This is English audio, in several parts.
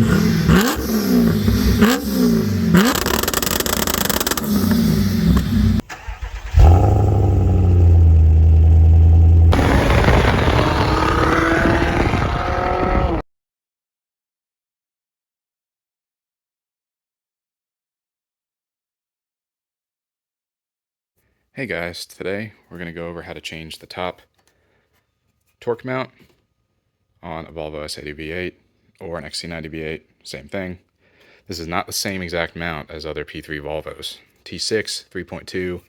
Hey guys, today we're going to go over how to change the top torque mount on a Volvo S80 V8 or an XC90 V8, same thing. This is not the same exact mount as other P3 Volvos. T6, 3.2,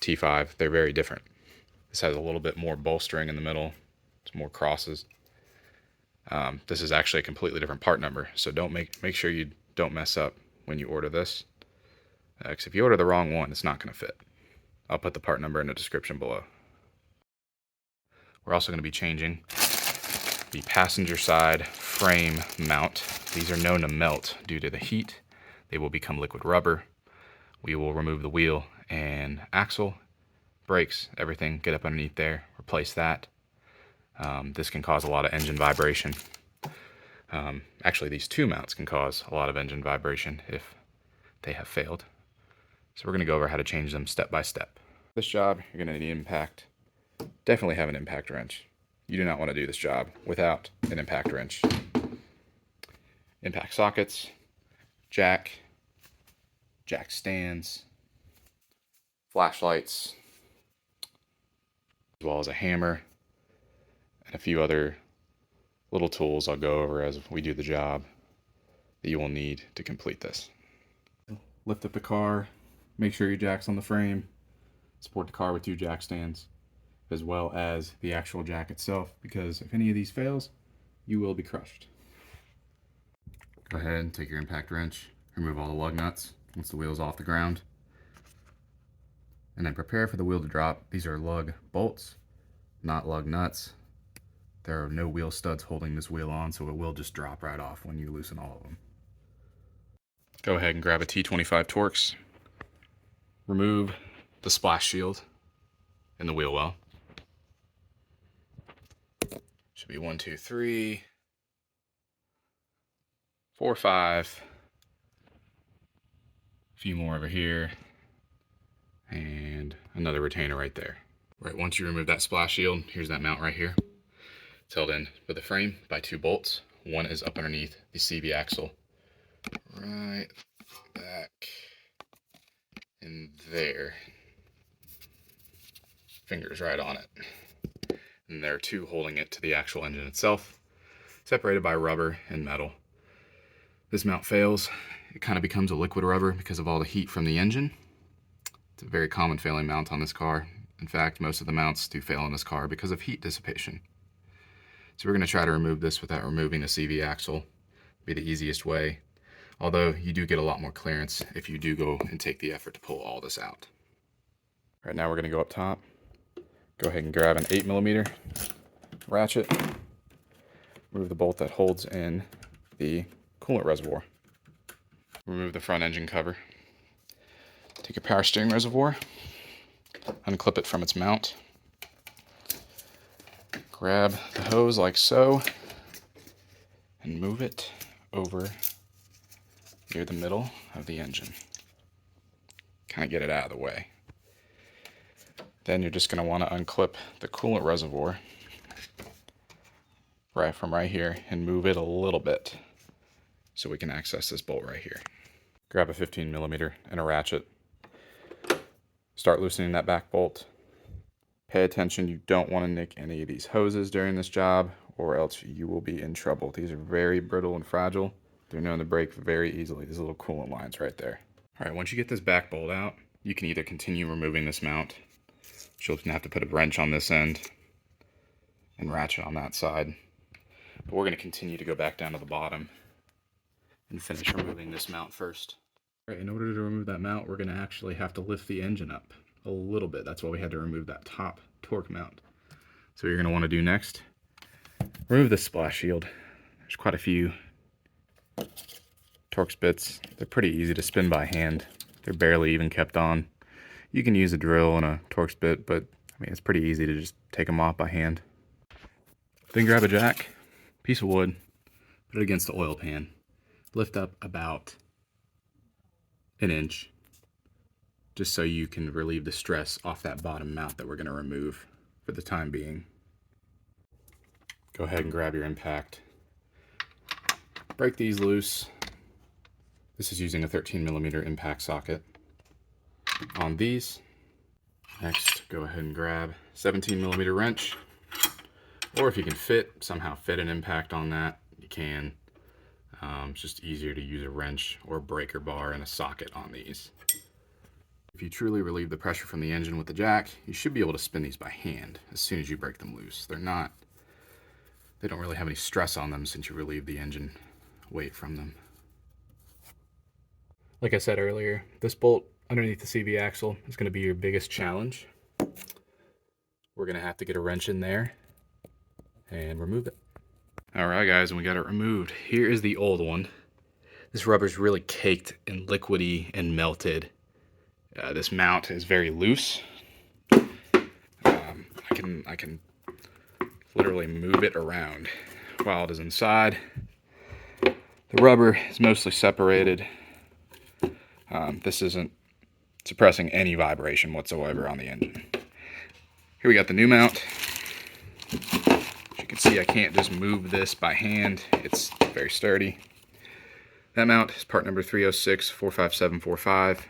T5, they're very different. This has a little bit more bolstering in the middle, it's more crosses. This is actually a completely different part number, so make sure you don't mess up when you order this. Because if you order the wrong one, it's not going to fit. I'll put the part number in the description below. We're also going to be changing the passenger side frame mount. These are known to melt due to the heat. They will become liquid rubber. We will remove the wheel and axle, brakes, everything, get up underneath there, replace that. This can cause a lot of engine vibration. Actually, these two mounts can cause a lot of engine vibration if they have failed. So we're going to go over how to change them step by step. This job, you're going to need impact. Definitely have an impact wrench. You do not want to do this job without an impact wrench. Impact sockets, jack stands, flashlights, as well as a hammer, and a few other little tools I'll go over as we do the job that you will need to complete this. Lift up the car, make sure your jack's on the frame, support the car with two jack stands, as well as the actual jack itself, because if any of these fails, you will be crushed. Go ahead and take your impact wrench, remove all the lug nuts once the wheel's off the ground, and then prepare for the wheel to drop. These are lug bolts, not lug nuts. There are no wheel studs holding this wheel on, so it will just drop right off when you loosen all of them. Go ahead and grab a T25 Torx. Remove the splash shield in the wheel well. Should be 1, 2, 3, 4, 5. A few more over here. And another retainer right there. Right, once you remove that splash shield, here's that mount right here. It's held in with the frame by 2 bolts. One is up underneath the CV axle. Right back in there. Fingers right on it. And there are 2 holding it to the actual engine itself, separated by rubber and metal. This mount fails, it kind of becomes a liquid rubber because of all the heat from the engine. It's a very common failing mount on this car. In fact, most of the mounts do fail on this car because of heat dissipation. So we're going to try to remove this without removing the CV axle. Be the easiest way. Although you do get a lot more clearance if you do go and take the effort to pull all this out. Right now we're going to go up top. Go ahead and grab an 8mm ratchet. Remove the bolt that holds in the coolant reservoir. Remove the front engine cover. Take your power steering reservoir. Unclip it from its mount. Grab the hose like so and move it over near the middle of the engine. Kind of get it out of the way. Then you're just going to want to unclip the coolant reservoir right from right here and move it a little bit so we can access this bolt right here. Grab a 15mm and a ratchet. Start loosening that back bolt. Pay attention, you don't want to nick any of these hoses during this job or else you will be in trouble. These are very brittle and fragile. They're known to break very easily. These little coolant lines right there. Alright, once you get this back bolt out, you can either continue removing this mount. You'll have to put a wrench on this end and ratchet on that side. But we're going to continue to go back down to the bottom and finish removing this mount first. Alright, in order to remove that mount, we're going to actually have to lift the engine up a little bit. That's why we had to remove that top torque mount. So what you're going to want to do next, remove this splash shield. There's quite a few Torx bits. They're pretty easy to spin by hand. They're barely even kept on. You can use a drill and a Torx bit, but I mean it's pretty easy to just take them off by hand. Then grab a jack, piece of wood, put it against the oil pan, lift up about an inch, just so you can relieve the stress off that bottom mount that we're going to remove for the time being. Go ahead and grab your impact. Break these loose. This is using a 13mm impact socket on these. Next, go ahead and grab 17mm wrench, or if you can somehow fit an impact on that, you can. It's just easier to use a wrench or breaker bar and a socket on these. If you truly relieve the pressure from the engine with the jack, you should be able to spin these by hand as soon as you break them loose. They don't really have any stress on them since you relieve the engine weight from them. Like I said earlier, this bolt underneath the CV axle is going to be your biggest challenge. We're going to have to get a wrench in there and remove it. Alright guys, and we got it removed. Here is the old one. This rubber's really caked and liquidy and melted. This mount is very loose. I can literally move it around while it is inside. The rubber is mostly separated. This isn't suppressing any vibration whatsoever on the engine. Here we got the new mount. As you can see, I can't just move this by hand. It's very sturdy. That mount is part number 306-45745,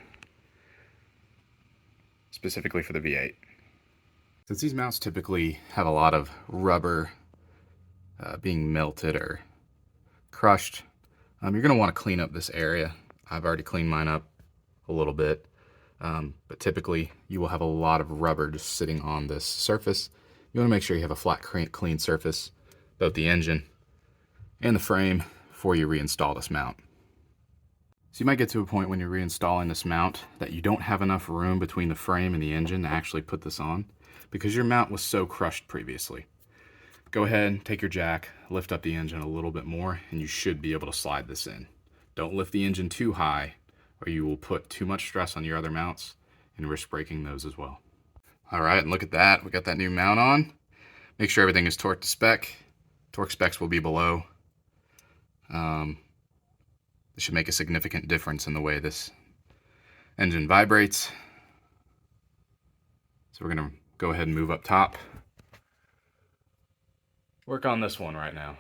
specifically for the V8. Since these mounts typically have a lot of rubber being melted or crushed, you're going to want to clean up this area. I've already cleaned mine up a little bit, but typically you will have a lot of rubber just sitting on this surface. You want to make sure you have a flat, clean surface, both the engine and the frame, before you reinstall this mount. So you might get to a point when you're reinstalling this mount that you don't have enough room between the frame and the engine to actually put this on, because your mount was so crushed previously. Go ahead, take your jack, lift up the engine a little bit more, and you should be able to slide this in. Don't lift the engine too high, or you will put too much stress on your other mounts and risk breaking those as well. Alright, and look at that. We got that new mount on. Make sure everything is torque to spec. Torque specs will be below. This should make a significant difference in the way this engine vibrates. So we're going to go ahead and move up top. Work on this one right now.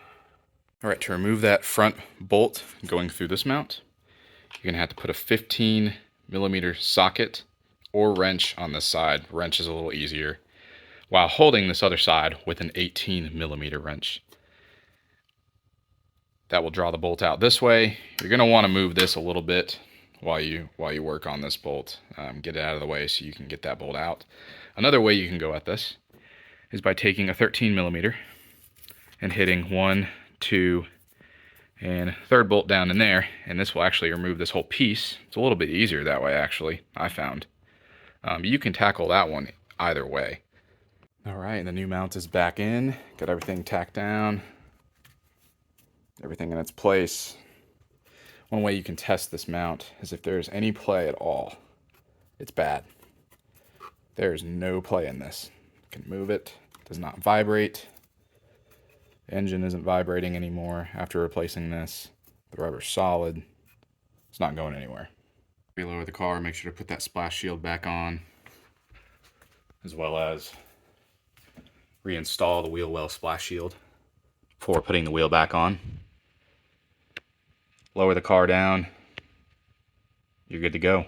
Alright, to remove that front bolt going through this mount, you're going to have to put a 15mm socket or wrench on this side. Wrench is a little easier, while holding this other side with an 18mm wrench. That will draw the bolt out this way. You're going to want to move this a little bit while you work on this bolt. Get it out of the way so you can get that bolt out. Another way you can go at this is by taking a 13mm and hitting 1, 2, and third bolt down in there, and this will actually remove this whole piece. It's a little bit easier that way, actually, I found. You can tackle that one either way. Alright, the new mount is back in. Got everything tacked down. Everything in its place. One way you can test this mount is if there's any play at all. It's bad. There's no play in this. You can move it. It does not vibrate. The engine isn't vibrating anymore after replacing this. The rubber's solid. It's not going anywhere. We lower the car, make sure to put that splash shield back on, as well as reinstall the wheel well splash shield before putting the wheel back on. Lower the car down. You're good to go.